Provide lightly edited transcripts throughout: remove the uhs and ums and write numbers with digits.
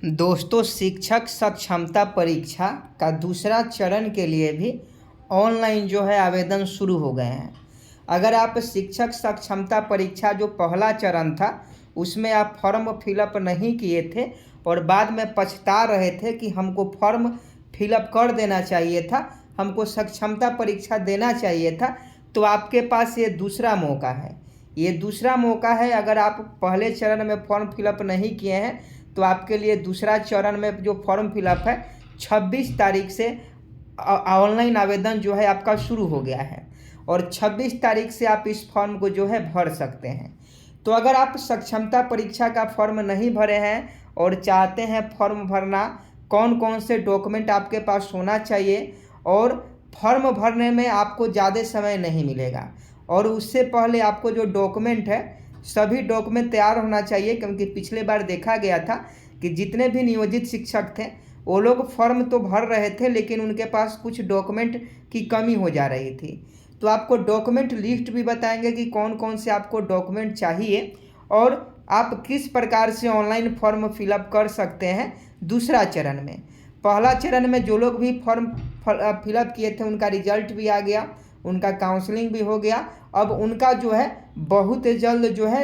दोस्तों, शिक्षक सक्षमता परीक्षा का दूसरा चरण के लिए भी ऑनलाइन जो है आवेदन शुरू हो गए हैं। अगर आप शिक्षक सक्षमता परीक्षा जो पहला चरण था उसमें आप फॉर्म फिलअप नहीं किए थे और बाद में पछता रहे थे कि हमको फॉर्म फिलअप कर देना चाहिए था, हमको सक्षमता परीक्षा देना चाहिए था, तो आपके पास ये दूसरा मौका है। ये दूसरा मौका है। अगर आप पहले चरण में फॉर्म फिलअप नहीं किए हैं तो आपके लिए दूसरा चरण में जो फॉर्म फिलअप है 26 तारीख से ऑनलाइन आवेदन जो है आपका शुरू हो गया है और 26 तारीख से आप इस फॉर्म को जो है भर सकते हैं। तो अगर आप सक्षमता परीक्षा का फॉर्म नहीं भरे हैं और चाहते हैं फॉर्म भरना, कौन कौन से डॉक्यूमेंट आपके पास होना चाहिए और फॉर्म भरने में आपको ज़्यादा समय नहीं मिलेगा और उससे पहले आपको जो डॉक्यूमेंट है सभी डॉक्यूमेंट तैयार होना चाहिए, क्योंकि पिछले बार देखा गया था कि जितने भी नियोजित शिक्षक थे वो लोग फॉर्म तो भर रहे थे लेकिन उनके पास कुछ डॉक्यूमेंट की कमी हो जा रही थी। तो आपको डॉक्यूमेंट लिस्ट भी बताएंगे कि कौन कौन से आपको डॉक्यूमेंट चाहिए और आप किस प्रकार से ऑनलाइन फॉर्म फिलअप कर सकते हैं दूसरा चरण में। पहला चरण में जो लोग भी फॉर्म फिलअप किए थे उनका रिजल्ट भी आ गया, उनका काउंसलिंग भी हो गया। अब उनका जो है बहुत जल्द जो है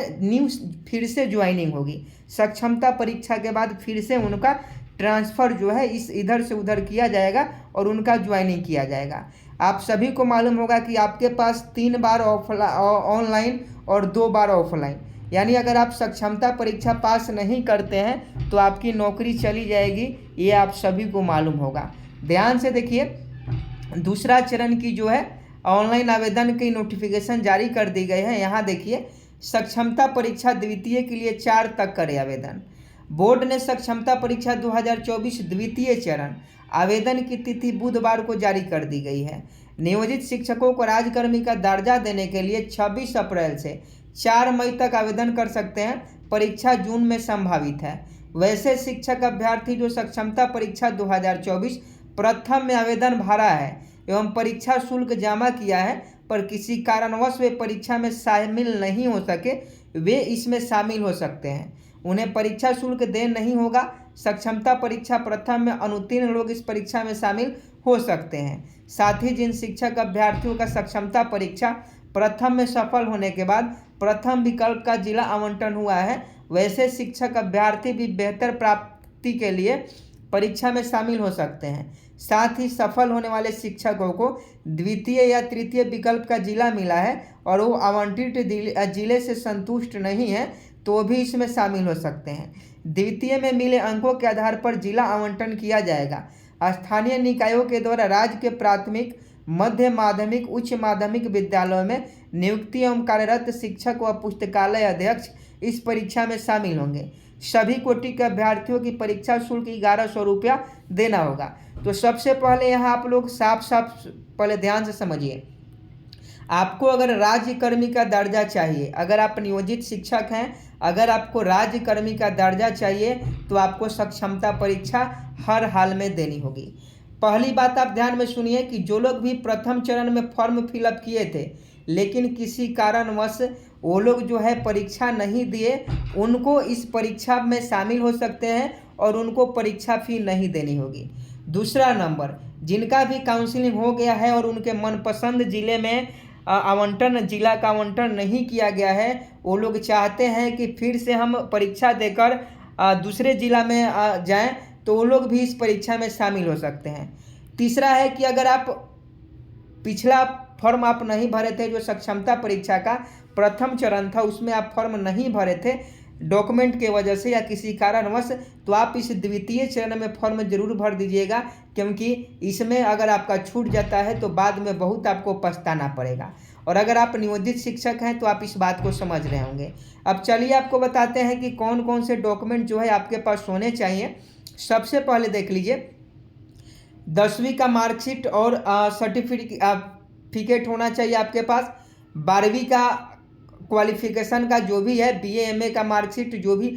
फिर से ज्वाइनिंग होगी। सक्षमता परीक्षा के बाद फिर से उनका ट्रांसफ़र जो है इधर से उधर किया जाएगा और उनका ज्वाइनिंग किया जाएगा। आप सभी को मालूम होगा कि आपके पास 3 बार ऑनलाइन और 2 बार ऑफलाइन, यानी अगर आप सक्षमता परीक्षा पास नहीं करते हैं तो आपकी नौकरी चली जाएगी, ये आप सभी को मालूम होगा। ध्यान से देखिए, दूसरा चरण की जो है ऑनलाइन आवेदन की नोटिफिकेशन जारी कर दी गई है। यहाँ देखिए, सक्षमता परीक्षा द्वितीय के लिए 4 तक करे आवेदन। बोर्ड ने सक्षमता परीक्षा 2024 द्वितीय चरण आवेदन की तिथि बुधवार को जारी कर दी गई है। नियोजित शिक्षकों को राज्यकर्मी का दर्जा देने के लिए 26 अप्रैल से 4 मई तक आवेदन कर सकते हैं। परीक्षा जून में संभावित है। वैसे शिक्षक अभ्यर्थी जो सक्षमता परीक्षा 2024 प्रथम में आवेदन भरा है एवं परीक्षा शुल्क जमा किया है पर किसी कारणवश वे परीक्षा में शामिल नहीं हो सके, वे इसमें शामिल हो सकते हैं। उन्हें परीक्षा शुल्क देना नहीं होगा। सक्षमता परीक्षा प्रथम में अनुत्तीर्ण लोग इस परीक्षा में शामिल हो सकते हैं। साथ ही जिन शिक्षक अभ्यर्थियों का सक्षमता परीक्षा प्रथम में सफल होने के बाद प्रथम विकल्प का जिला आवंटन हुआ है, वैसे शिक्षक अभ्यर्थी भी बेहतर प्राप्ति के लिए परीक्षा में शामिल हो सकते हैं। साथ ही सफल होने वाले शिक्षकों को द्वितीय या तृतीय विकल्प का जिला मिला है और वो आवंटित जिले से संतुष्ट नहीं है तो भी इसमें शामिल हो सकते हैं। द्वितीय में मिले अंकों के आधार पर जिला आवंटन किया जाएगा। स्थानीय निकायों के द्वारा राज्य के प्राथमिक, मध्य माध्यमिक, उच्च माध्यमिक विद्यालयों में नियुक्ति एवं कार्यरत शिक्षक व पुस्तकालय अध्यक्ष इस परीक्षा में शामिल होंगे। सभी कोटि के अभ्यर्थियों की परीक्षा शुल्क 1100 रुपया देना होगा। तो सबसे पहले यहाँ आप लोग साफ पहले ध्यान से समझिए, आपको अगर राज्यकर्मी का दर्जा चाहिए, अगर आप नियोजित शिक्षक हैं, अगर आपको राज्यकर्मी का दर्जा चाहिए तो आपको सक्षमता परीक्षा हर हाल में देनी होगी। पहली बात आप ध्यान में सुनिए कि जो लोग भी प्रथम चरण में फॉर्म फिलअप किए थे लेकिन किसी कारणवश वो लोग जो है परीक्षा नहीं दिए, उनको इस परीक्षा में शामिल हो सकते हैं और उनको परीक्षा फी नहीं देनी होगी। दूसरा नंबर, जिनका भी काउंसलिंग हो गया है और उनके मनपसंद जिले में जिला का आवंटन नहीं किया गया है, वो लोग चाहते हैं कि फिर से हम परीक्षा देकर दूसरे जिला में जाएं, तो वो लोग भी इस परीक्षा में शामिल हो सकते हैं। तीसरा है कि अगर आप पिछला फॉर्म आप नहीं भरे थे, जो सक्षमता परीक्षा का प्रथम चरण था उसमें आप फॉर्म नहीं भरे थे डॉक्यूमेंट के वजह से या किसी कारणवश, तो आप इस द्वितीय चरण में फॉर्म जरूर भर दीजिएगा, क्योंकि इसमें अगर आपका छूट जाता है तो बाद में बहुत आपको पछताना पड़ेगा। और अगर आप नियोजित शिक्षक हैं तो आप इस बात को समझ रहे होंगे। अब चलिए आपको बताते हैं कि कौन कौन से डॉक्यूमेंट जो है आपके पास होने चाहिए। सबसे पहले देख लीजिए, 10वीं का मार्कशीट और सर्टिफिकेट होना चाहिए आपके पास। 12वीं का क्वालिफिकेशन का जो भी है, BA MA का मार्कशीट जो भी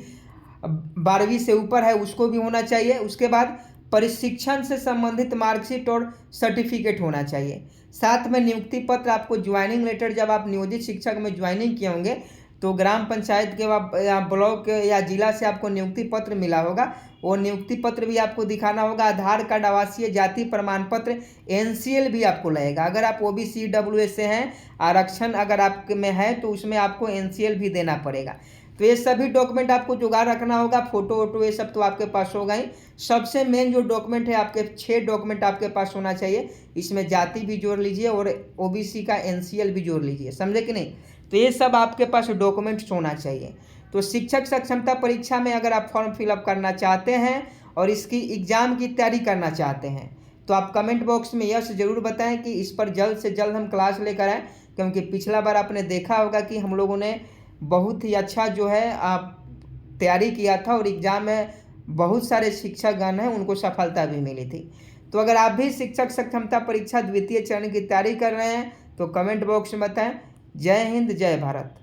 12वीं से ऊपर है उसको भी होना चाहिए। उसके बाद प्रशिक्षण से संबंधित मार्कशीट और सर्टिफिकेट होना चाहिए। साथ में नियुक्ति पत्र, आपको ज्वाइनिंग लेटर, जब आप नियोजित शिक्षक में ज्वाइनिंग किए होंगे तो ग्राम पंचायत के या ब्लॉक या जिला से आपको नियुक्ति पत्र मिला होगा, वो नियुक्ति पत्र भी आपको दिखाना होगा। आधार कार्ड, आवासीय जाति प्रमाण पत्र, एनसीएल भी आपको लगेगा। अगर आप ओबीसी ईडब्ल्यूएस से हैं, आरक्षण अगर आपके में है तो उसमें आपको एनसीएल भी देना पड़ेगा। तो ये सभी डॉक्यूमेंट आपको जुगाड़ रखना होगा। फोटो वोटो ये सब तो आपके पास होगा ही। सबसे मेन जो डॉक्यूमेंट है, आपके 6 डॉक्यूमेंट आपके पास होना चाहिए। इसमें जाति भी जोड़ लीजिए और ओबीसी का एनसीएल भी जोड़ लीजिए, समझे कि नहीं। तो ये सब आपके पास डॉक्यूमेंट्स होना चाहिए। तो शिक्षक सक्षमता परीक्षा में अगर आप फॉर्म फिलअप करना चाहते हैं और इसकी एग्ज़ाम की तैयारी करना चाहते हैं तो आप कमेंट बॉक्स में यस ज़रूर बताएं कि इस पर जल्द से जल्द हम क्लास लेकर आएँ। क्योंकि पिछला बार आपने देखा होगा कि हम लोगों ने बहुत ही अच्छा जो है आप तैयारी किया था और एग्ज़ाम में बहुत सारे शिक्षकगण हैं उनको सफलता भी मिली थी। तो अगर आप भी शिक्षक सक्षमता परीक्षा द्वितीय चरण की तैयारी कर रहे हैं तो कमेंट बॉक्स में बताएं। जय हिंद, जय भारत।